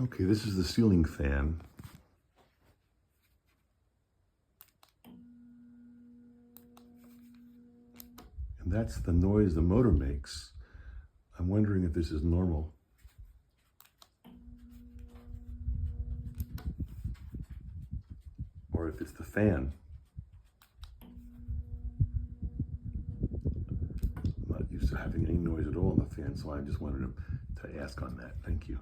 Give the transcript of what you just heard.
Okay, this is the ceiling fan. And that's the noise the motor makes. I'm wondering if this is normal. Or if it's the fan. I'm not used to having any noise at all in the fan, so I just wanted to ask on that. Thank you.